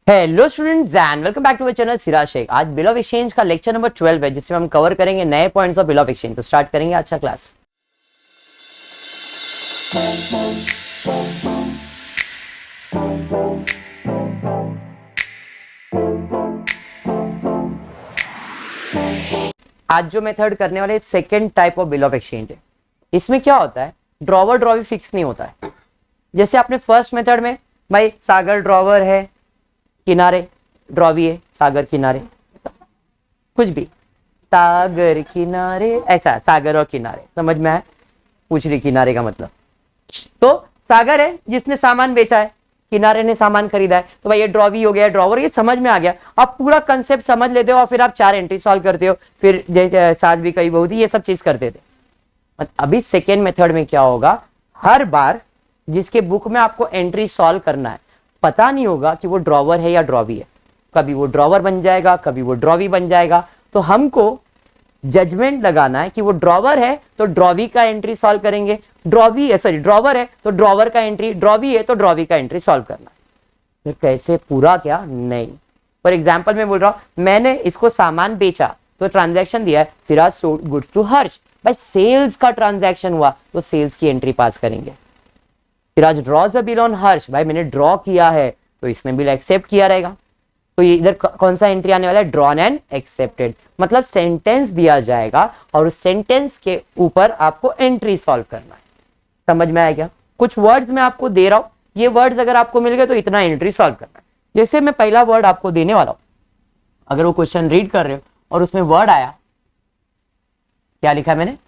Hello students and welcome back to our channel Siraj Shaikh. आज bill of exchange का lecture number 12 है, जिसमें हम कवर करेंगे नए points of bill of exchange. तो स्टार्ट करेंगे आज का क्लास। आज जो मेथड करने वाले second type of bill of exchange है। इसमें क्या होता है, ड्रॉवर ड्रॉवी फिक्स नहीं होता है। जैसे आपने फर्स्ट मेथड में भाई सागर ड्रॉवर है, किनारे ड्रॉवी है, सागर किनारे, कुछ भी सागर किनारे, ऐसा सागर और किनारे समझ में आया। पूछ रही किनारे का मतलब, तो सागर है जिसने सामान बेचा है, किनारे ने सामान खरीदा है, तो भाई ये ड्रॉवी हो गया, ड्रॉवर, ये समझ में आ गया। आप पूरा कंसेप्ट समझ लेते हो और फिर आप चार एंट्री सॉल्व करते हो, फिर जैसे साथ भी कई बहुत ये सब चीज करते थे। अभी सेकेंड मेथड में क्या होगा, हर बार जिसके बुक में आपको एंट्री सॉल्व करना है, पता नहीं होगा कि वो ड्रॉवर है या ड्रॉवी है। कभी वो ड्रॉवर बन जाएगा, कभी वो ड्रॉवी बन जाएगा। तो हमको जजमेंट लगाना है कि वो ड्रॉवर है तो ड्रॉवी का एंट्री सॉल्व करेंगे, ड्रॉवी है सॉरी ड्रॉवर है तो ड्रॉवर का एंट्री, ड्रॉवी है तो ड्रॉवी का एंट्री सॉल्व करना है। फिर कैसे पूरा क्या नहीं। फॉर एग्जाम्पल मैं बोल रहा हूं, मैंने इसको सामान बेचा तो ट्रांजैक्शन दिया है सिराज सोल्ड गुड्स टू हर्ष, भाई सेल्स का ट्रांजैक्शन हुआ तो सेल्स की एंट्री पास करेंगे। Siraj draws a bill on Harsh, भाई मैंने ड्रॉ किया है तो इसने बिल एक्सेप्ट किया रहेगा। तो ये इधर कौन सा एंट्री आने वाला है, ड्रॉन एंड एक्सेप्टेड। मतलब सेंटेंस दिया जाएगा और उस सेंटेंस के ऊपर आपको एंट्री सॉल्व करना है। समझ में आया क्या? कुछ वर्ड्स मैं आपको दे रहा हूं, ये वर्ड्स अगर आपको मिल गए तो इतना एंट्री सॉल्व करना है। जैसे मैं पहला वर्ड आपको देने वाला हूं, अगर वो क्वेश्चन रीड कर रहे हो और उसमें वर्ड आया, क्या लिखा है मैंने,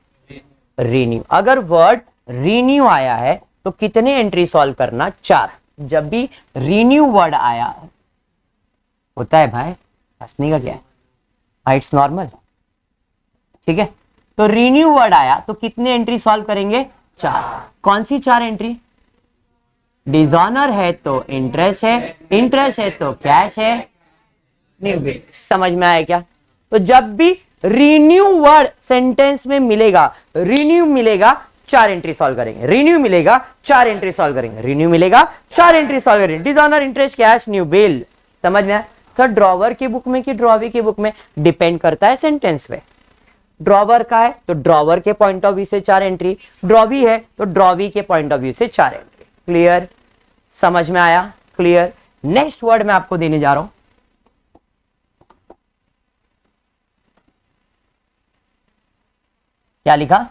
रीन्यू। अगर वर्ड रीन्यू आया है तो कितने एंट्री सॉल्व करना, 4। जब भी रीन्यू वर्ड आया होता है, भाई हंसने का क्या है, इट्स नॉर्मल, ठीक है। तो रीन्यू वर्ड आया तो कितने एंट्री सॉल्व करेंगे, 4। कौन सी 4 एंट्री, डिसऑनर है तो इंटरेस्ट है, इंटरेस्ट है तो कैश है, नहीं समझ में आया क्या? तो जब भी रीन्यू वर्ड सेंटेंस में मिलेगा, रीन्यू मिलेगा 4 एंट्री सॉल्व करेंगे, रीन्यू मिलेगा 4 एंट्री सॉल्व करेंगे, रीन्यू मिलेगा 4 एंट्री सॉल्व करेंगे। Dishonour, interest, cash, new bill. समझ में आया? सर ड्रॉवर की बुक में कि ड्रॉवी की बुक में, डिपेंड करता है सेंटेंस में। ड्रॉवर का है तो ड्रॉवर के पॉइंट ऑफ व्यू से 4 एंट्री, ड्रॉवी है तो ड्रॉवी के पॉइंट ऑफ व्यू से 4 एंट्री। क्लियर? समझ में आया? क्लियर। नेक्स्ट वर्ड मैं आपको देने जा रहा हूं, क्या लिखा,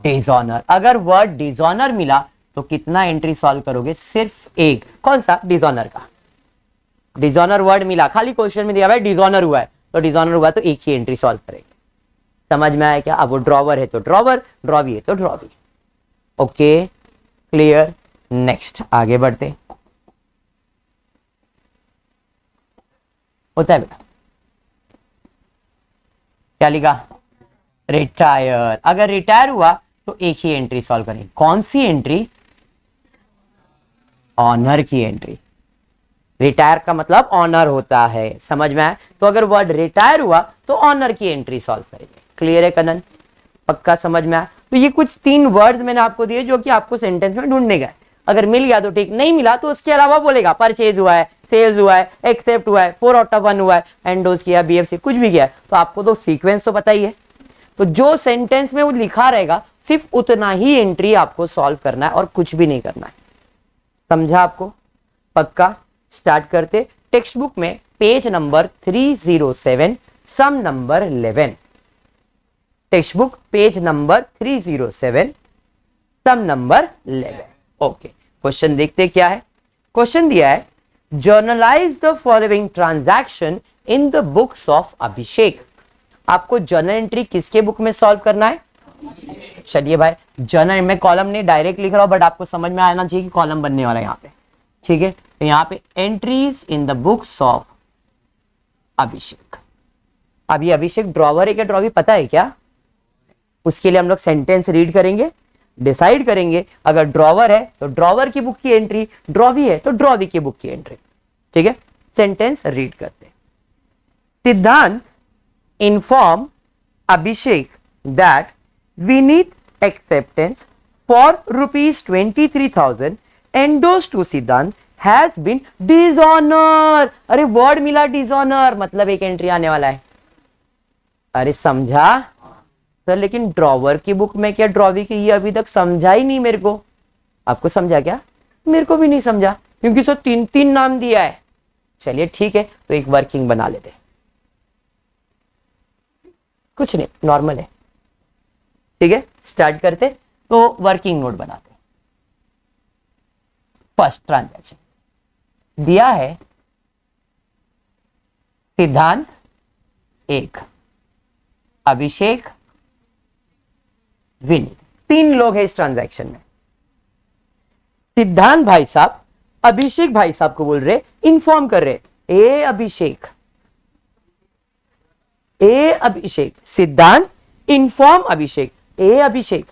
डिसऑनर। अगर वर्ड डिसऑनर मिला तो कितना एंट्री सॉल्व करोगे, सिर्फ एक। कौन सा, डिसऑनर का। डिसऑनर वर्ड मिला, खाली क्वेश्चन में दिया भाई डिसऑनर हुआ है तो डिसऑनर हुआ तो एक ही एंट्री सॉल्व करेंगे। समझ में आया क्या? अब वो ड्रॉवर है तो ड्रॉवर, ड्रॉवी है तो ड्रॉवी। Okay clear. नेक्स्ट आगे बढ़ते, होता है बेटा, क्या लिखा, रिटायर। अगर रिटायर हुआ तो एक ही एंट्री सॉल्व करेंगे। कौन सी एंट्री, ऑनर की एंट्री। रिटायर का मतलब ऑनर होता है, समझ में आया? तो अगर वर्ड रिटायर हुआ तो ऑनर की एंट्री सॉल्व करेंगे। क्लियर है कनन? पक्का समझ में आया? तो ये कुछ 3 वर्ड्स मैंने आपको दिए जो कि आपको सेंटेंस में ढूंढने गए। अगर मिल गया तो ठीक, नहीं मिला तो उसके अलावा बोलेगा परचेज हुआ है, सेल्स हुआ है, एक्सेप्ट हुआ है, 4 आउट ऑफ 1 हुआ है, एंडोज किया, बीएफसी, कुछ भी किया। तो आपको तो सीक्वेंस तो पता ही है, तो जो सेंटेंस में वो लिखा रहेगा सिर्फ उतना ही एंट्री आपको सॉल्व करना है और कुछ भी नहीं करना है। समझा आपको? पक्का। स्टार्ट करते। टेक्स्ट बुक में page number 307, sum number 11। Text book page number 307, sum number 11। Okay, question देखते क्या है। क्वेश्चन दिया है, journalize the following transaction in the books of Abhishek. आपको जर्नल एंट्री किसके बुक में सॉल्व करना है? चलिए भाई, जर्नल में कॉलम नहीं डायरेक्ट लिख रहा हूं, बट आपको समझ में आना चाहिए कि कॉलम बनने वाला है यहाँ पे, ठीक है। तो यहाँ पे entries in the books of Abhishek. अब ये अभिषेक ड्रॉवर है क्या ड्रॉवी, पता है क्या? उसके लिए हम लोग सेंटेंस रीड करेंगे, डिसाइड करेंगे। अगर ड्रॉवर है तो ड्रॉवर की बुक की एंट्री, ड्रॉवी है तो ड्रॉवी की बुक की एंट्री, ठीक है। सेंटेंस रीड करते। Siddhant inform Abhishek that we need acceptance for rupees 23,000 endorsed to Siddhant has been dishonour. अरे वर्ड मिला डिसऑनर, मतलब एक एंट्री आने वाला है। अरे समझा सर, लेकिन ड्रॉवर की बुक में क्या ड्रॉवी की, ये अभी तक समझा ही नहीं मेरे को। आपको समझा क्या? मेरे को भी नहीं समझा, क्योंकि सर 3-3 नाम दिया है। चलिए ठीक है, तो एक वर्किंग बना लेते, कुछ नहीं, नॉर्मल है। ठीक है, स्टार्ट करते। तो वर्किंग नोट बनाते। फर्स्ट ट्रांजैक्शन दिया है सिद्धांत 1, अभिषेक, विनीत, 3 लोग हैं इस ट्रांजैक्शन में। सिद्धांत भाई साहब अभिषेक भाई साहब को बोल रहे, इन्फॉर्म कर रहे, ए अभिषेक, सिद्धांत इन्फॉर्म अभिषेक, ए अभिषेक,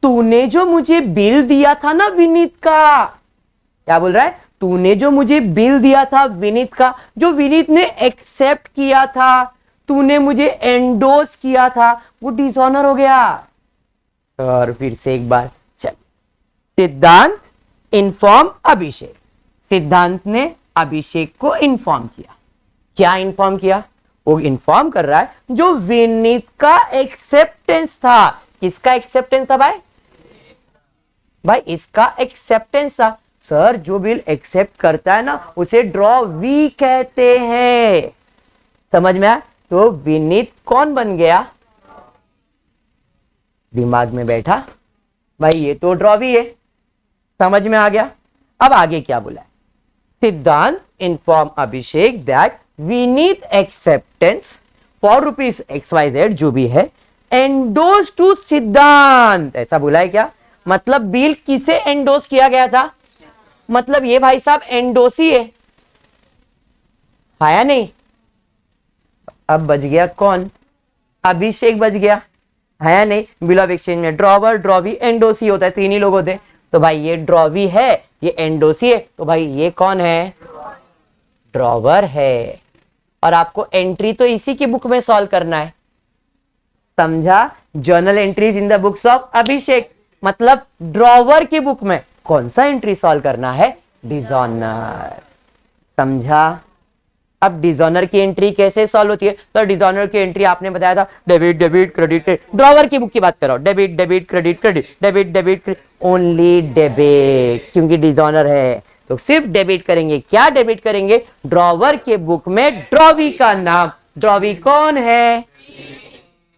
तूने जो मुझे बिल दिया था ना विनीत का, क्या बोल रहा है? तूने जो मुझे बिल दिया था विनीत का, जो विनीत ने एक्सेप्ट किया था, तूने मुझे एंडोर्स किया था, वो डिसऑनर हो गया। सर फिर से एक बार, चल। सिद्धांत इन्फॉर्म अभिषेक, सिद्धांत ने अभिषेक को इन्फॉर्म किया। क्या इन्फॉर्म किया? वो इन्फॉर्म कर रहा है जो विनीत का एक्सेप्टेंस था। किसका एक्सेप्टेंस था भाई? भाई इसका एक्सेप्टेंस था। सर जो बिल एक्सेप्ट करता है ना, उसे ड्रॉ वी कहते हैं। समझ में आया? तो विनीत कौन बन गया? दिमाग में बैठा भाई, ये तो ड्रॉ वी है। समझ में आ गया? अब आगे क्या बोला है? सिद्धांत inform Abhishek that Vineet acceptance for ₹XYZ जो भी है एंडोर्स टू सिद्धांत, ऐसा बोला है क्या? मतलब बिल किसे एंडोर्स किया गया था? मतलब ये भाई साहब एंडोसी है या नहीं? अब बच गया कौन? अभिषेक बच गया, है या नहीं? बिल ऑफ एक्सचेंज में ड्रॉवर, ड्रॉवी, एंडोसी होता है, 3 ही लोग होते हैं। तो भाई ये ड्रॉवी है, ये एंडोसी है, तो भाई ये कौन है? ड्रॉवर है। और आपको एंट्री तो इसी की बुक में सॉल्व करना है। समझा? Journal entries in the books of Abhishek, मतलब ड्रॉवर की बुक में कौन सा एंट्री सॉल्व करना है? डिसऑनर। समझा? अब डिसऑनर की एंट्री कैसे सॉल्व होती है? तो डिसऑनर की एंट्री आपने बताया था debit debit credit credit. Drawer की बुक की बात करो, debit debit credit credit, debit debit, only debit, क्योंकि डिसऑनर है तो सिर्फ डेबिट करेंगे। क्या डेबिट करेंगे? ड्रॉवर के बुक में ड्रॉवी का नाम। ड्रॉवी कौन है?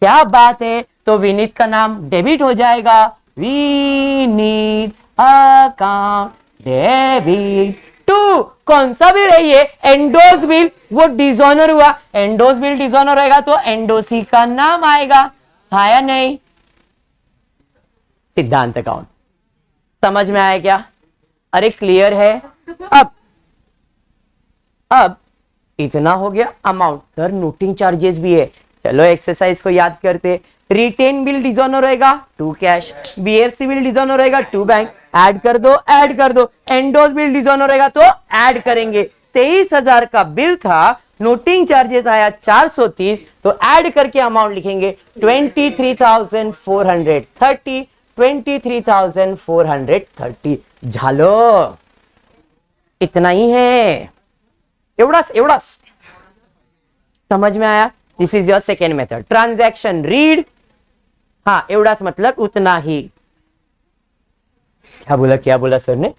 क्या बात है, तो विनीत का नाम डेबिट हो जाएगा। विनीत अकाउंट डेबिट टू, कौन सा बिल है ये? एंडोस बिल, वो डिसऑनर हुआ। एंडोस बिल डिसऑनर होगा तो एंडोसी का नाम आएगा, हाँ या नहीं? सिद्धांत अकाउंट। समझ में आया क्या? अरे क्लियर है? अब इतना हो गया अमाउंट। सर नोटिंग चार्जेस भी है, चलो एक्सरसाइज को याद करते। रिटेन बिल डिसऑनर होएगा to cash, BFC bill dishonour होएगा टू बैंक, ऐड कर दो ऐड कर दो। एंडोस बिल डिसऑनर होएगा तो ऐड करेंगे। 23,000 का बिल था, नोटिंग चार्जेस आया 430, तो ऐड करके अमाउंट लिखेंगे 23,430, 23,430। झालो, इतना ही है, एवढाच एवढाच। समझ में आया? This is your second method, transaction read. हाँ एवढाच, मतलब उतना ही। क्या बोला सर ने?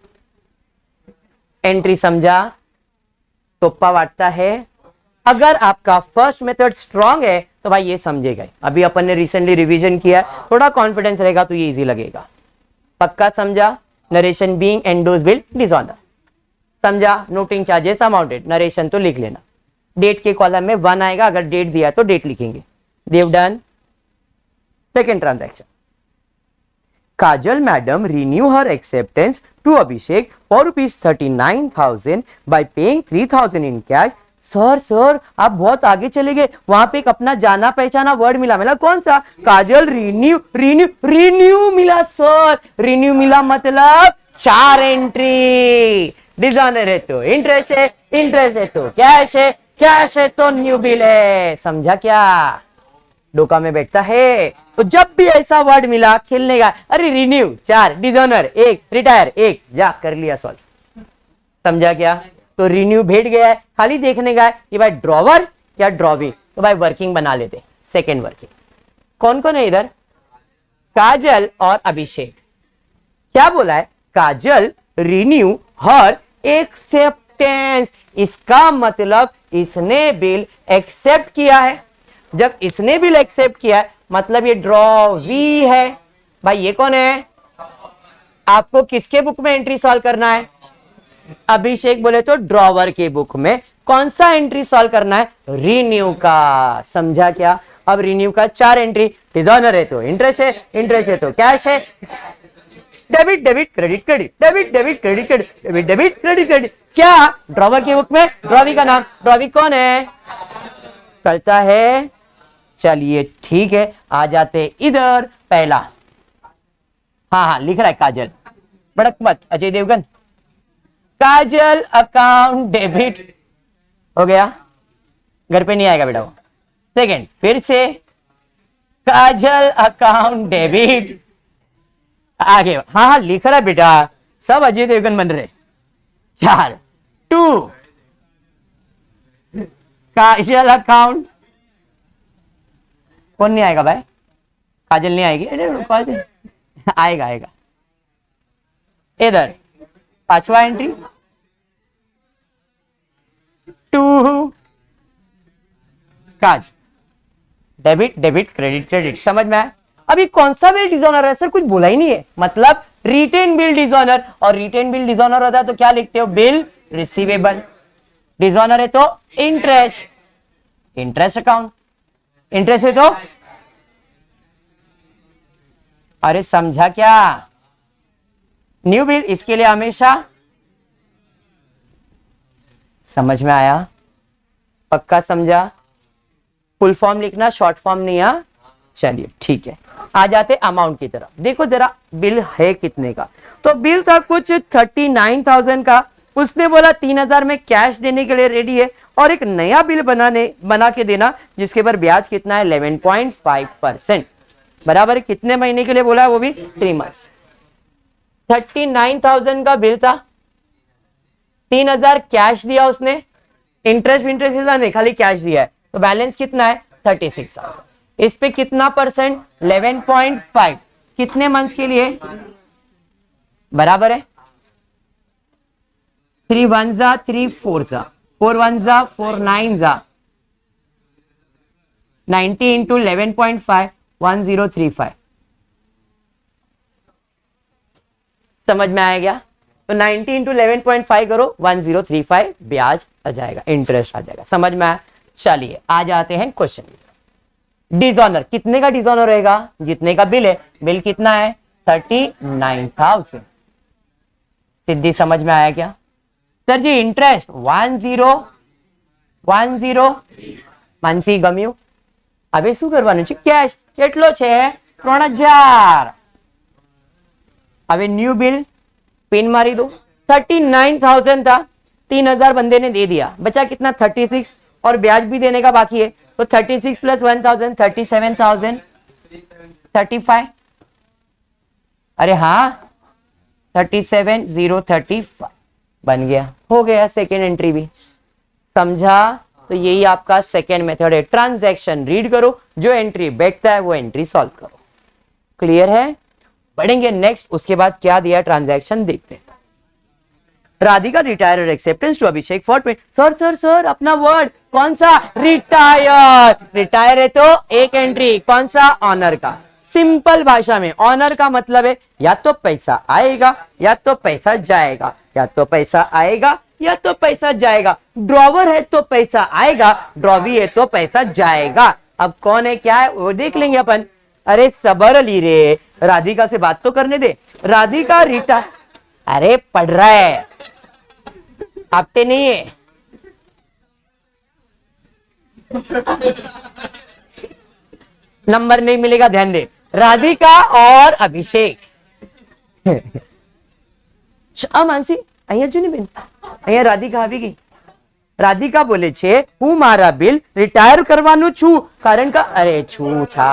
एंट्री समझा? सोप्पा वाटता है। अगर आपका फर्स्ट मेथड स्ट्रांग है तो भाई ये समझेगा। अभी अपन ने रिसेंटली रिवीजन किया, थोड़ा कॉन्फिडेंस रहेगा तो ये इजी लगेगा। पक्का समझा? Narration being endorse bill dishonour. समझा? नोटिंग चार्जेस अमाउंटेड, नरेशन तो लिख लेना। डेट के कॉलम में 1 आएगा, अगर डेट दिया तो डेट लिखेंगे। They've done. Second transaction, Kajal madam renew her acceptance to Abhishek for ₹39,000 by paying 3,000 in cash। Sir आप बहुत आगे चले गए, वहां पे एक अपना जाना पहचाना वर्ड मिला कौन सा? काजल रिन्यू मिला सर। रिन्यू मिला मतलब 4 एंट्री। डिसऑनर है तो इंटरेस्ट है, इंटरेस्ट है तो कैश है, कैश है तो न्यू बिल है। समझा क्या? डोका में बैठता है तो जब भी ऐसा वर्ड मिला खेलने का। अरे रिन्यू 4, डिसऑनर 1, रिटायर 1, जा कर लिया सॉल्व। समझा क्या? तो रिन्यू भेट गया है, खाली देखने का है कि भाई ड्रॉवर या ड्रॉवी, तो भाई वर्किंग बना लेते, सेकेंड वर्किंग। कौन कौन है इधर? काजल और अभिषेक। क्या बोला है? काजल रिन्यू हर एक्सेप्टेंस, इसका मतलब इसने बिल एक्सेप्ट किया है। जब इसने बिल एक्सेप्ट किया है मतलब ये ड्रॉवी है। भाई ये कौन है? आपको किसके बुक में एंट्री सॉल्व करना है? अभिषेक बोले तो ड्रॉवर के बुक में। कौन सा एंट्री सॉल्व करना है? रिन्यू का। समझा क्या? अब रिन्यू का 4 एंट्री, डिजॉनर है तो इंटरेस्ट है, इंटरेस्ट है तो कैश है, debit debit credit credit, debit debit credit credit, debit debit credit credit. क्या? ड्रॉवर की बुक में ड्रॉवी का नाम। ड्रॉवी कौन है? करता है। चलिए ठीक है, आ जाते इधर। पहला, हाँ लिख रहा है काजल, बड़क मत अजय देवगन। काजल अकाउंट डेबिट हो गया, घर पे नहीं आएगा बेटा वो। सेकेंड, फिर से काजल अकाउंट डेबिट, आगे हाँ लिख रहा है बेटा, सब अजय देवगन बन रहे। 4, 2 काजल अकाउंट, कौन नहीं आएगा भाई? काजल नहीं आएगी? अरे काजल आएगा आएगा। इधर 5वां एंट्री, 2 काज, डेबिट डेबिट क्रेडिट क्रेडिट। समझ में आया? अभी कौन सा बिल डिसऑनर है सर? कुछ बोला ही नहीं है, मतलब रिटेन बिल डिसऑनर। और रिटेन बिल डिसऑनर होता है तो क्या लिखते हो? Bill receivable. डिसऑनर है तो इंटरेस्ट, इंटरेस्ट अकाउंट। इंटरेस्ट है तो, अरे समझा क्या? न्यू बिल, इसके लिए हमेशा, समझ में आया? पक्का समझा? फुल फॉर्म लिखना, शॉर्ट फॉर्म नहीं। आ चलिए ठीक है, आ जाते अमाउंट की तरफ। देखो जरा बिल है कितने का। तो बिल था कुछ 39,000 का। उसने बोला 3,000 में कैश देने के लिए रेडी है और एक नया बिल बना के देना जिसके पर ब्याज कितना है? 11.5%। बराबर है। कितने महीने के लिए बोला है? वो भी 3 मंथ्स। 39,000 का बिल था, 3,000 कैश दिया उसने, इंटरेस्ट नहीं, खाली कैश दिया है, तो बैलेंस कितना है? 36,000। इस पे कितना परसेंट? 11.5। कितने मंथ्स के लिए? बराबर है 3 1 जा 3 4 जा 4 1 जा 4 9 जा 90 इंटू 11.5 1035। समझ में आया क्या? तो 90 इंटू 11.5 करो, 1035 ब्याज आ जाएगा, इंटरेस्ट आ जाएगा। समझ में आया? चलिए आ जाते हैं क्वेश्चन। डिसऑनर, कितने का डिसऑनर रहेगा? जितने का बिल है। बिल कितना है? 39,000। सिद्धि समझ में आया क्या? सर जी इंटरेस्ट 1010 मानसी गम्यू। હવે શું કરવાનું છે? કેશ કેટલો છે? 3,000। હવે ન્યू बिल पिन मारी दो। 39,000 था, 3,000 बंदे ने दे दिया, बचा कितना? 36 और ब्याज भी देने का बाकी है, तो 36 प्लस 1,000 37,000 35। अरे हाँ 37,035 बन गया, हो गया सेकेंड एंट्री भी। समझा? तो यही आपका सेकेंड मेथड है। ट्रांजैक्शन रीड करो, जो एंट्री बैठता है वो एंट्री सॉल्व करो। क्लियर है? बढ़ेंगे नेक्स्ट, उसके बाद क्या दिया ट्रांजैक्शन देखते हैं। Radhika retire acceptance to Abhishek for pay. Sir sir sir अपना वर्ड कौन सा? रिटायर। रिटायर है तो एक एंट्री, कौन सा? ऑनर का। सिंपल भाषा में ऑनर का मतलब है या तो पैसा आएगा या तो पैसा जाएगा, या तो पैसा आएगा या तो पैसा जाएगा। ड्रॉवर है तो पैसा आएगा, ड्रॉवी है तो पैसा जाएगा। अब कौन है क्या है वो देख लेंगे अपन। अरे सबर अली रे, राधिका से बात तो करने दे। राधिका रिटायर, अरे पढ़ रहा है, आपते नहीं है। नंबर नहीं मिलेगा, ध्यान दे। राधिका और अभिषेक। मानसी અહીંયા જો ને બેન, અહીંયા રાધિકા આવી ગઈ। રાધિકા બોલે છે હું મારા બિલ રિટાયર કરવાનું છું, કારણ કે અરે છું છા।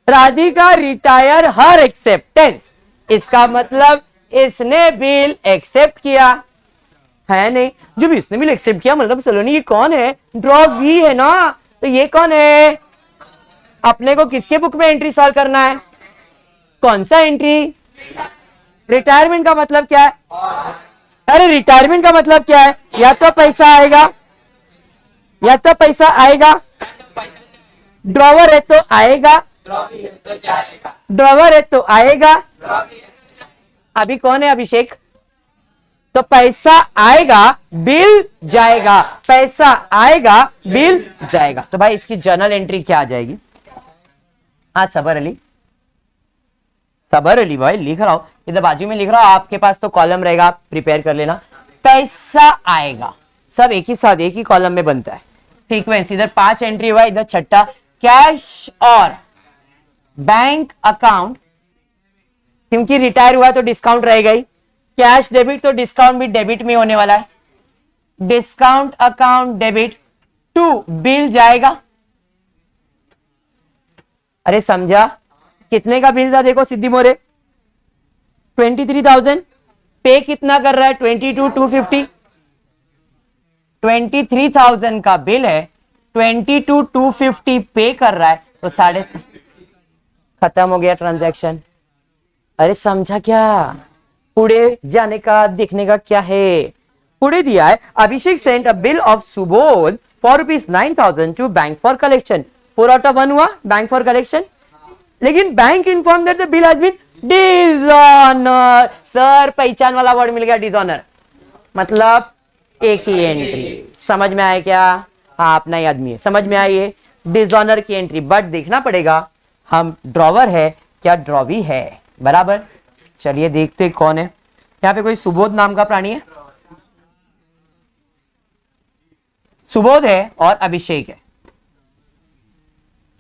राधिका रिटायर हर एक्सेप्टेंस, इसका मतलब इसने बिल एक्सेप्ट किया है नहीं। जब इसने बिल एक्सेप्ट किया मतलब सलोनी ये कौन है, ड्रॉ वी है ना, तो ये कौन है, अपने को किसके बुक में एंट्री सॉल्व करना है, कौन सा एंट्री, रिटायरमेंट का मतलब क्या है, अरे रिटायरमेंट का मतलब क्या है, या तो पैसा आएगा या तो पैसा आएगा, ड्रॉवर है तो आएगा, ड्रॉवर है तो आएगा, अभी कौन है अभिषेक, तो पैसा आएगा बिल जाएगा, पैसा आएगा बिल जाएगा। तो भाई इसकी जर्नल एंट्री क्या आ जाएगी, हाँ सबर अली भाई लिख रहा हूं, इधर बाजू में लिख रहा हूं, आपके पास तो कॉलम रहेगा, आप प्रिपेयर कर लेना। पैसा आएगा सब एक ही साथ एक ही कॉलम में बनता है, सीक्वेंस, इधर 5 एंट्री हुआ, इधर छठा कैश और बैंक अकाउंट, क्योंकि रिटायर हुआ तो डिस्काउंट रहेगा ही, कैश डेबिट तो डिस्काउंट भी डेबिट में होने वाला है, discount account debit to bill जाएगा। अरे समझा, कितने का बिल था देखो सिद्धि मोरे, 23,000, पे कितना कर रहा है 22,250, 23,000 का बिल है, 22,250 पे कर रहा है, तो साढ़े खत्म हो गया ट्रांजैक्शन। अरे समझा क्या, पुढे जाने का देखने का क्या है, पुढे दिया है Abhishek sent a bill of Subodh for ₹9,000 to bank for collection, 4 out of 1 हुआ बैंक फॉर कलेक्शन, लेकिन bank inform that the bill has been dishonour, sir पहचान वाला वर्ड मिल गया डिसऑनर, मतलब एक ही एंट्री, समझ में आया क्या, हाँ अपना ही आदमी है, समझ में आई है, डिसऑनर की एंट्री, बट देखना पड़ेगा हम ड्रॉवर है क्या ड्रॉवी है, बराबर। चलिए देखते कौन है, यहाँ पे कोई सुबोध नाम का प्राणी है, सुबोध है और अभिषेक है,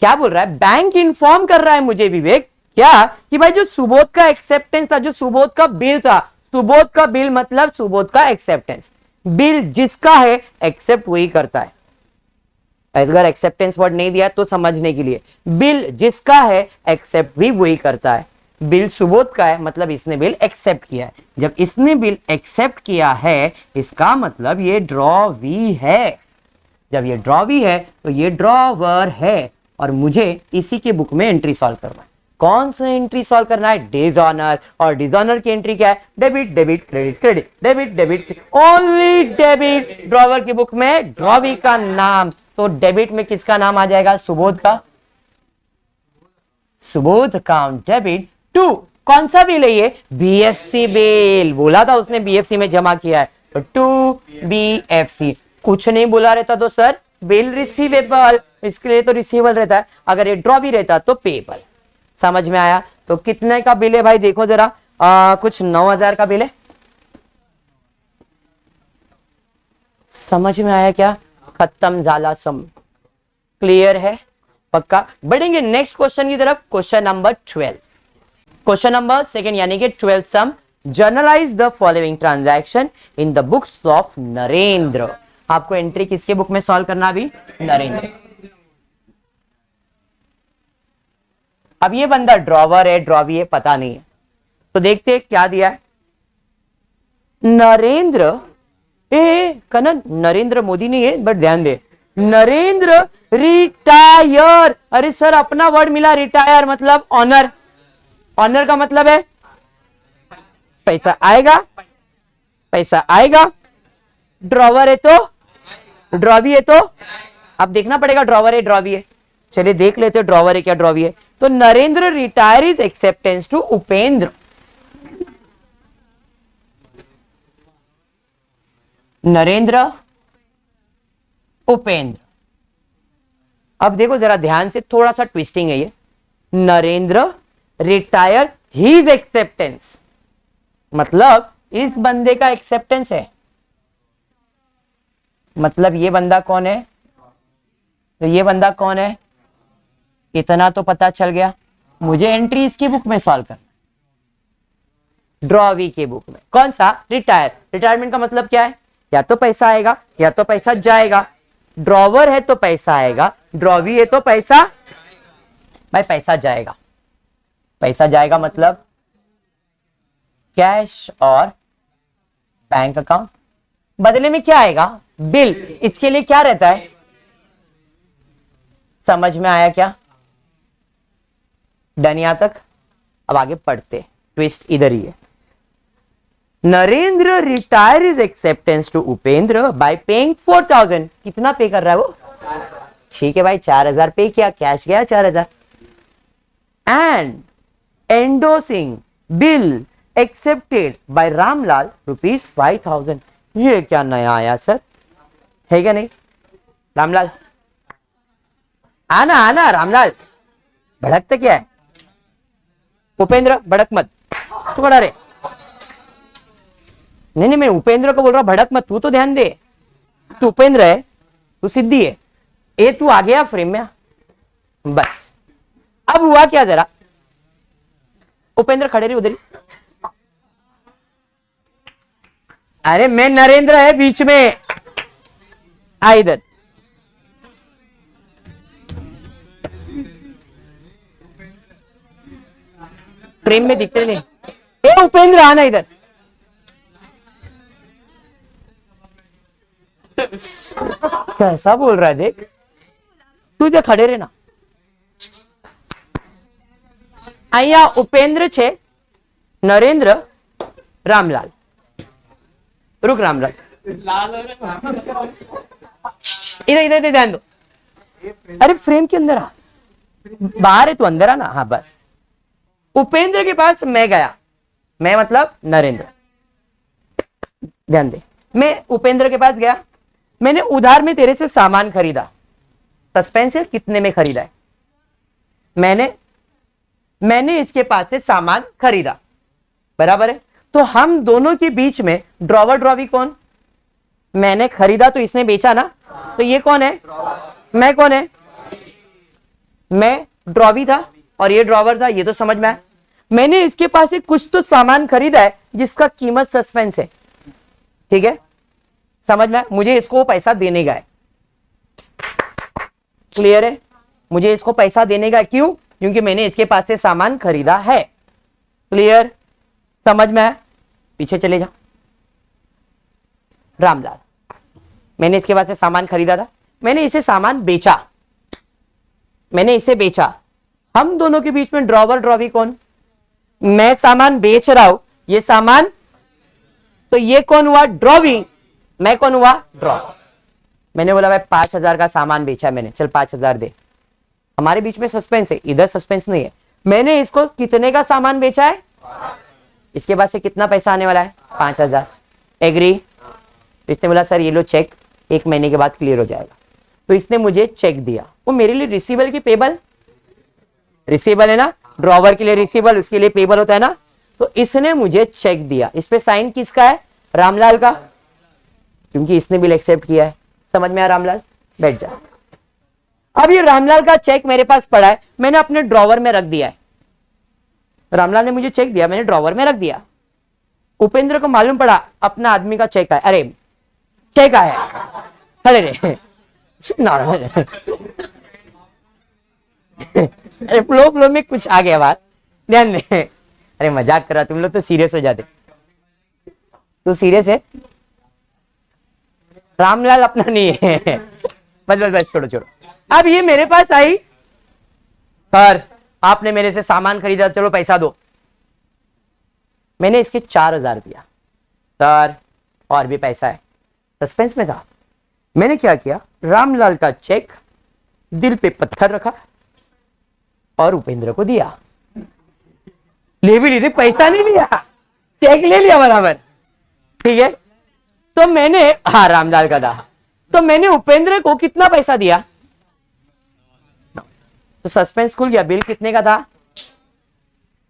क्या बोल रहा है, बैंक इन्फॉर्म कर रहा है मुझे विवेक क्या, कि भाई जो सुबोध का एक्सेप्टेंस था, जो सुबोध का बिल था, सुबोध का बिल मतलब सुबोध का एक्सेप्टेंस, बिल जिसका है एक्सेप्ट वही करता है, अगर एक्सेप्टेंस वर्ड नहीं दिया तो समझने के लिए, बिल जिसका है एक्सेप्ट भी वही करता है, बिल सुबोध का है मतलब इसने बिल एक्सेप्ट किया है, जब इसने बिल एक्सेप्ट किया है इसका मतलब ये ड्रॉवी है, जब ये ड्रॉवी है तो ये ड्रॉवर है, और मुझे इसी के बुक में एंट्री सॉल्व करना है, कौन सा एंट्री सॉल्व करना है, डिसऑनर, और डिसऑनर की एंट्री क्या है, debit debit credit credit debit debit, only debit, drawer की बुक में ड्रॉवी का नाम, तो डेबिट में किसका नाम आ जाएगा, सुबोध का, सुबोध अकाउंट डेबिट टू, कौन सा बिल है ये, बीएफसी बिल, बोला था उसने बीएफसी में जमा किया है, तो टू बीएफसी, कुछ नहीं बोला रहता तो सर बिल रिसीवेबल, इसके लिए तो रिसीवेबल रहता है, अगर ये ड्रॉ भी रहता तो पेबल, समझ में आया। तो कितने का बिल है भाई देखो जरा, कुछ 9,000 का बिल है, समझ में आया क्या, खत्म झाला सम, क्लियर है पक्का। बढ़ेंगे नेक्स्ट क्वेश्चन की तरफ, question number 12, question number second यानी कि 12th sum, journalise the following transaction in the books of Narendra, आपको एंट्री किसके बुक में सॉल्व करना, अभी नरेंद्र। अब ये बंदा ड्रॉवर है ड्रॉवी है पता नहीं है, तो देखते हैं क्या दिया है, नरेंद्र, कनन नरेंद्र मोदी नहीं है बट ध्यान दे, नरेंद्र रिटायर, अरे सर अपना वर्ड मिला, रिटायर मतलब ऑनर, ऑनर का मतलब है पैसा आएगा, पैसा आएगा, ड्रॉवर है तो ड्रॉवी है, तो अब देखना पड़ेगा ड्रॉवर है ड्रॉवी है, चलिए देख लेते हैं ड्रॉवर है क्या ड्रॉवी है, तो Narendra retire is acceptance to Upendra, Narendra Upendra, अब देखो जरा ध्यान से, थोड़ा सा ट्विस्टिंग है ये, नरेंद्र रिटायर हीज एक्सेप्टेंस, मतलब इस बंदे का एक्सेप्टेंस है, मतलब ये बंदा कौन है, तो ये बंदा कौन है, इतना तो पता चल गया, मुझे एंट्री इसकी बुक में सॉल्व करना, ड्रॉवी के बुक में, कौन सा, रिटायर, रिटायरमेंट का मतलब क्या है, या तो पैसा आएगा या तो पैसा जाएगा, ड्रॉवर है तो पैसा आएगा, ड्रॉवी है तो पैसा, भाई पैसा जाएगा, पैसा जाएगा मतलब कैश और बैंक अकाउंट। बदले में क्या आएगा? बिल। इसके लिए क्या रहता है? समझ में आया क्या? डन यहां तक? अब आगे पढ़ते, ट्विस्ट इधर ही है। Narendra retire is acceptance to Upendra by paying 4000। कितना पे कर रहा है वो? ठीक है भाई, 4000 पे किया, कैश गया 4000। And endorsing bill accepted by Ramlal ₹5000। ये क्या नया आया सर, है क्या नहीं? रामलाल आना आना, रामलाल भड़कते क्या है? उपेंद्र भड़क मत, तू खड़ा रे। नहीं नहीं, मैं उपेंद्र को बोल रहा हूं, भड़क मत, तू तो ध्यान दे। तू उपेंद्र है, तू सिद्धि है, ए तू आ गया फ्रेम में। बस अब हुआ क्या जरा? उपेंद्र खड़े रहे उधर ही। अरे मैं नरेंद्र है बीच में, आ इधर। फ्रेम में दिखते नहीं। ए उपेंद्र आना इधर। कैसा बोल रहा है देख, तू इधर खड़े रहना। અહીંયા उपेंद्र छे, नरेंद्र, रामलाल। रुक रामलाल, इधर इधर ध्यान दो। अरे फ्रेम के अंदर आ, बाहर है तू, अंदर आ ना। हाँ बस। उपेंद्र के पास मैं गया, मैं मतलब नरेंद्र, ध्यान दे। मैं उपेंद्र के पास गया, मैंने उधार में तेरे से सामान खरीदा। सस्पेंस है, कितने में खरीदा है? मैंने इसके पास से सामान खरीदा, बराबर है। तो हम दोनों के बीच में ड्रॉवर ड्रॉवी कौन? मैंने खरीदा तो इसने बेचा ना, तो ये कौन है? मैं कौन है? मैं ड्रॉवी था और ये ड्रॉवर था, ये तो समझ में आया। मैंने इसके पास से कुछ तो सामान खरीदा है जिसका कीमत सस्पेंस है, ठीक है, समझ में आया। मुझे इसको पैसा देने का है, क्लियर है? मुझे इसको पैसा देने का है, क्यों? क्योंकि मैंने इसके पास से सामान खरीदा है। क्लियर, समझ में आया? पीछे चले जा। रामलाल, मैंने इसके पास से सामान खरीदा था, मैंने इसे सामान बेचा, मैंने इसे बेचा। हम दोनों के बीच में ड्रॉवर ड्रॉवी कौन? मैं सामान बेच रहा हूं, ये सामान, तो ये कौन हुआ? ड्रॉवी। मैं कौन हुआ? ड्रॉ। मैंने बोला भाई 5000 का सामान बेचा मैंने, चल 5000 दे। हमारे बीच में सस्पेंस है, इधर सस्पेंस नहीं है। मैंने इसको कितने का सामान बेचा है? इसके बाद से कितना पैसा आने वाला है? 5000। एग्री? इसने बोला सर ये लो चेक, 1 महीने के बाद क्लियर हो जाएगा। तो इसने मुझे चेक दिया, वो मेरे लिए रिसीवेबल की पेबल, रिसीवेबल है ना, ड्रॉवर के लिए रिसीवेबल, उसके लिए पेबल होता है ना। तो इसने मुझे चेक दिया, इस पे साइन किसका है? रामलाल का, क्योंकि इसने बिल एक्सेप्ट किया है। समझ में आया रामलाल? बैठ जा। अब ये रामलाल का चेक मेरे पास पड़ा है, मैंने अपने ड्रॉवर में रख दिया है। रामलाल ने मुझे चेक दिया, मैंने ड्रॉवर में रख दिया। उपेंद्र को मालूम पड़ा अपना आदमी का चेक है, अरे चेक आया, खड़े रहे। अरे फ्लो में कुछ आ गया बात, ध्यान दे। अरे मजाक कर रहा, तुम लोग तो सीरियस हो जाते। तू सीरियस है? रामलाल अपना नहीं है। बस बस बस, छोड़ो छोड़ो। अब ये मेरे पास आई, सर आपने मेरे से सामान खरीदा, चलो पैसा दो। मैंने इसके 4000 दिया। सर और भी पैसा है, सस्पेंस में था। मैंने क्या किया? रामलाल का चेक दिल पे पत्थर रखा और उपेंद्र को दिया। ले भी ली, पैसा नहीं लिया, चेक ले लिया बराबर, ठीक है। तो मैंने, हाँ रामलाल का था, तो मैंने उपेंद्र को कितना पैसा दिया? तो सस्पेंस खुल गया। बिल कितने का था?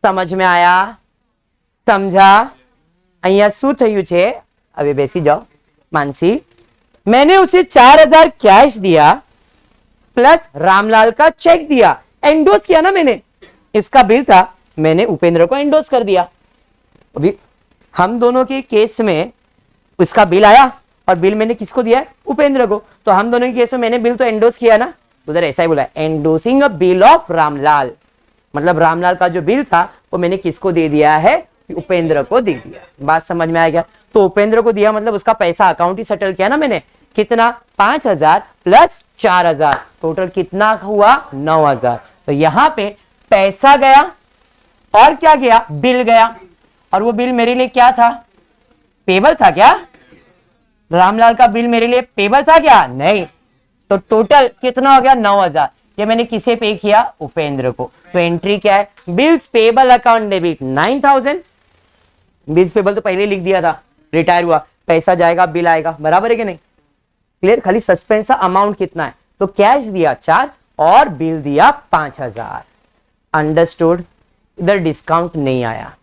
समझ में आया? समझा? અહીંયા શું થયું છે? अभी બેસી जाओ मानसी। मैंने उसे 4000 कैश दिया प्लस रामलाल का चेक दिया, एंडोस किया ना मैंने। इसका बिल था, मैंने उपेंद्र को एंडोस कर दिया। अभी हम दोनों के केस में उसका बिल आया और बिल मैंने किसको दिया है? उपेंद्र को। तो हम दोनों के केस में मैंने बिल तो एंडोस किया ना, उधर ऐसा ही बोला, एंडोसिंग अ बिल ऑफ रामलाल। मतलब रामलाल का जो बिल था वो मैंने किसको दे दिया है? उपेंद्र को दे दिया। बात समझ में आ गया? तो उपेंद्र को दिया मतलब उसका पैसा अकाउंट ही सेटल किया ना मैंने। कितना? 5,000 प्लस 4,000, टोटल कितना हुआ? 9,000। तो यहां पे पैसा गया और क्या गया? बिल गया। और वो बिल मेरे लिए क्या था? पेबल था क्या? रामलाल का बिल मेरे लिए पेबल था क्या? नहीं। तो टोटल कितना हो गया? 9,000। ये मैंने किसे पे किया? उपेंद्र को। तो एंट्री क्या है? Bills payable account debit 9,000। Bills payable तो पहले लिख दिया था, रिटायर हुआ, पैसा जाएगा बिल आएगा, बराबर है कि नहीं? क्लियर? खाली सस्पेंस अमाउंट कितना है? तो कैश दिया 4 और बिल दिया 5,000। अंडरस्टूड? इधर डिस्काउंट नहीं आया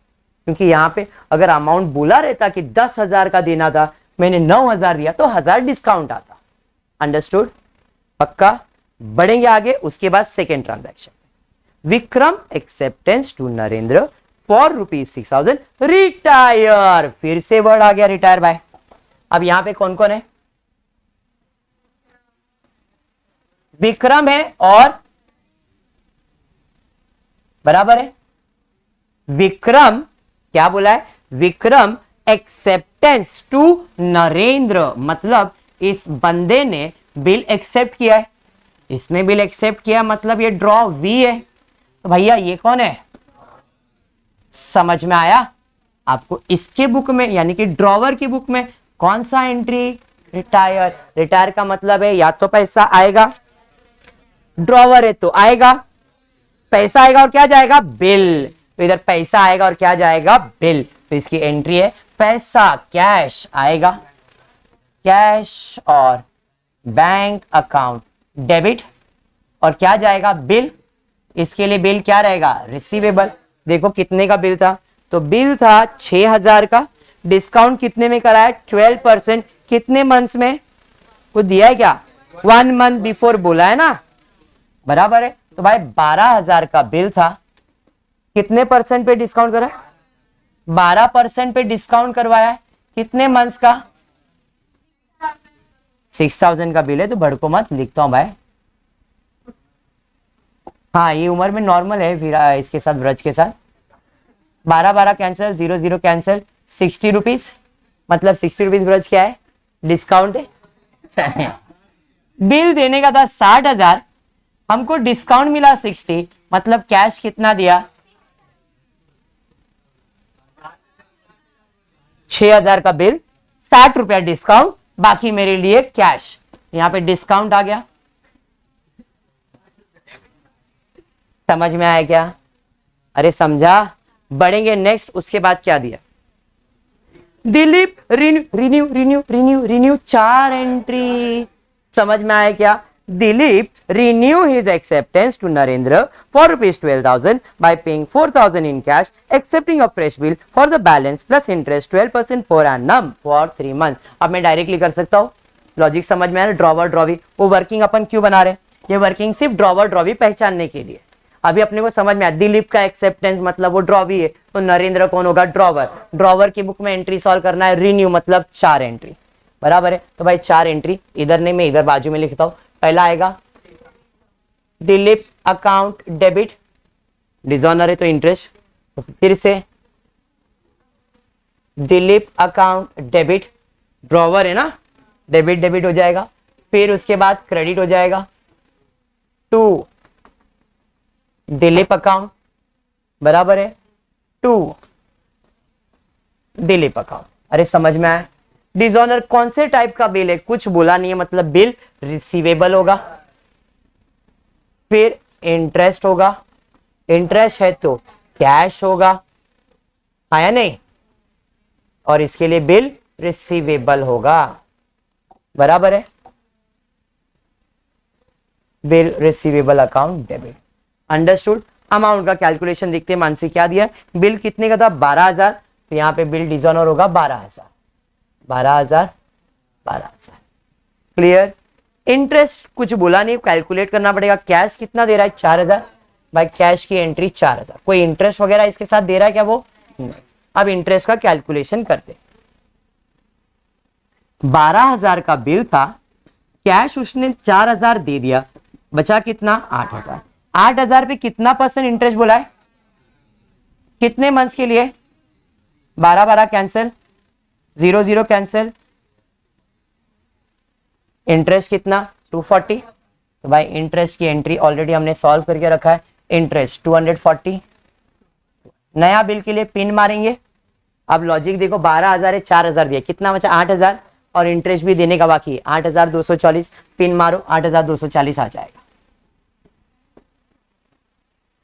क्योंकि यहां पे अगर अमाउंट बोला रहता कि 10,000 का देना था, मैंने 9,000 दिया तो 1,000 डिस्काउंट आता। अंडरस्टूड? पक्का? बढ़ेंगे आगे। उसके बाद second transaction, Vikram acceptance to Narendra for ₹6,000 retire. फिर से वर्ड आ गया रिटायर बाय। अब यहां पे कौन कौन है? विक्रम है और बराबर है विक्रम, क्या बोला है? विक्रम एक्सेप्टेंस टू नरेंद्र, मतलब इस बंदे ने बिल एक्सेप्ट किया है। इसने बिल एक्सेप्ट किया मतलब ये ड्रॉ वी है। तो भैया ये कौन है? समझ में आया आपको? इसके बुक में यानी कि ड्रॉवर की बुक में कौन सा एंट्री? रिटायर। रिटायर का मतलब है या तो पैसा आएगा, ड्रॉवर है तो आएगा, पैसा आएगा और क्या जाएगा? बिल। तो इधर पैसा आएगा और क्या जाएगा? बिल। तो इसकी एंट्री है पैसा, कैश आएगा, कैश और बैंक अकाउंट डेबिट, और क्या जाएगा? बिल। इसके लिए बिल क्या रहेगा? रिसीवेबल। देखो कितने का बिल था? तो बिल था 6,000 का, डिस्काउंट कितने में करा है? 12%। कितने मंथ्स में? कुछ दिया है क्या? 1 मंथ बिफोर बोला है ना, बराबर है। तो भाई 12,000 का बिल था, कितने परसेंट पे डिस्काउंट करा? 12% पे डिस्काउंट करवाया है। कितने मंथ्स का? 6,000 का बिल है तो भड़को मत, लिखता हूं भाई। हाँ ये उम्र में नॉर्मल है। फिर इसके साथ ब्रज के साथ 12 कैंसिल, 0 कैंसिल, 60 रुपीज, मतलब 60 रुपीज ब्रज क्या है? डिस्काउंट है। बिल देने का था 60,000, हमको डिस्काउंट मिला 60, मतलब कैश कितना दिया? 6,000 का बिल, 60 रुपया डिस्काउंट, बाकी मेरे लिए कैश। यहां पे डिस्काउंट आ गया। समझ में आया क्या? अरे समझा? बढ़ेंगे नेक्स्ट। उसके बाद क्या दिया? Dilip renew renew renew renew renew, 4 entry. समझ में आया क्या? Dilip renew his acceptance to Narendra for ₹12,000 by paying 4,000 in cash, accepting a fresh bill for the balance plus interest 12% per annum for 3 months। अब मैं डायरेक्टली कर सकता हूँ। लॉजिक समझ में आया? ड्रॉवर ड्रॉवी, वो वर्किंग अपन क्यों बना रहे? ये वर्किंग सिर्फ ड्रॉवर ड्रॉवी पहचानने के लिए। अभी अपने को समझ में आया, दिलीप का एक्सेप्टेंस मतलब वो ड्रॉवी है, तो नरेंद्र कौन होगा? ड्रॉवर। ड्रॉवर की बुक में एंट्री सॉल्व करना है, रिन्यू मतलब 4 एंट्री, बराबर है। तो भाई 4 एंट्री इधर नहीं, मैं इधर बाजू में लिखता हूं। पहला आएगा दिलीप अकाउंट डेबिट, डिसऑनर है तो इंटरेस्ट, तो फिर से दिलीप अकाउंट डेबिट, ड्रॉवर है ना, डेबिट डेबिट हो जाएगा। फिर उसके बाद क्रेडिट हो जाएगा टू दिलीप अकाउंट, बराबर है, टू दिलीप अकाउंट। अरे समझ में आया? डिसऑनर कौन से टाइप का बिल है? कुछ बोला नहीं है, मतलब बिल रिसीवेबल होगा। फिर इंटरेस्ट होगा, इंटरेस्ट है तो कैश होगा, आया नहीं? और इसके लिए बिल रिसीवेबल होगा, बराबर है। Bill receivable account debit. Understood? Amount का कैलकुलेशन देखते हैं। मानसी क्या दिया? बिल कितने का था? 12,000, तो यहां पे बिल डिसऑनर होगा 12,000, 12,000, 12,000। क्लियर? इंटरेस्ट कुछ बोला नहीं, कैलकुलेट करना पड़ेगा। कैश कितना दे रहा है? 4,000, भाई कैश की एंट्री 4,000। कोई इंटरेस्ट वगैरह इसके साथ दे रहा है क्या? वो नहीं। अब इंटरेस्ट का कैलकुलेशन करते। 12,000 का बिल था, कैश उसने 4,000 दे दिया, बचा कितना? 8,000। 8,000 पे कितना % इंटरेस्ट बोला है? कितने मंथ्स के लिए? 12 12 कैंसिल, 0 0 कैंसिल, इंटरेस्ट कितना 240। तो भाई इंटरेस्ट की एंट्री ऑलरेडी हमने सॉल्व करके रखा है, इंटरेस्ट 240। नया बिल के लिए पिन मारेंगे। अब लॉजिक देखो, 12,000 है, 4,000 दिया, कितना बचा 8,000, और इंटरेस्ट भी देने का बाकी है 8,240। पिन मारो, 8,240 आ जाएगा।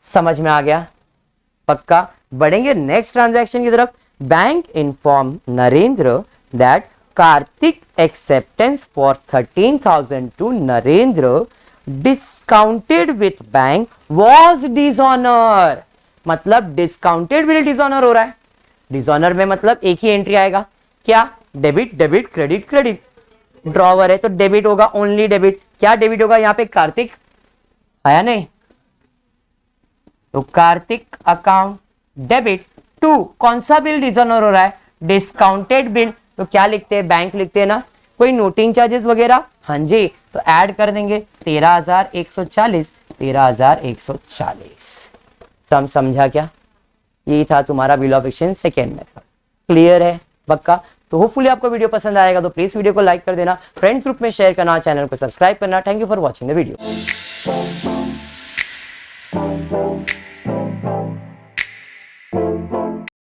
समझ में आ गया? पक्का। बढ़ेंगे नेक्स्ट ट्रांजैक्शन की तरफ। Bank inform Narendra that Kartik acceptance for 13,000 to Narendra discounted with bank was dishonour. मतलब डिस्काउंटेड बिल डिसऑनर हो रहा है। डिसऑनर में मतलब एक ही एंट्री आएगा, क्या? Debit debit credit credit. Drawer है तो डेबिट होगा, ओनली डेबिट। क्या डेबिट होगा यहाँ पे? कार्तिक आया नहीं, तो कार्तिक अकाउंट डेबिट टू कौन सा बिल डिसऑनर हो रहा है? Discounted bill. तो क्या लिखते हैं? बैंक लिखते हैं ना। कोई नोटिंग चार्जेस वगैरह? हाँ जी, तो ऐड कर देंगे 13,140, 13,140। समझा क्या? यही था तुम्हारा bill of exchange second method. Clear है? पक्का। तो होपफुली आपको वीडियो पसंद आएगा, तो प्लीज वीडियो को लाइक कर देना, फ्रेंड्स ग्रुप में शेयर करना, चैनल को सब्सक्राइब करना। Thank you for watching the video.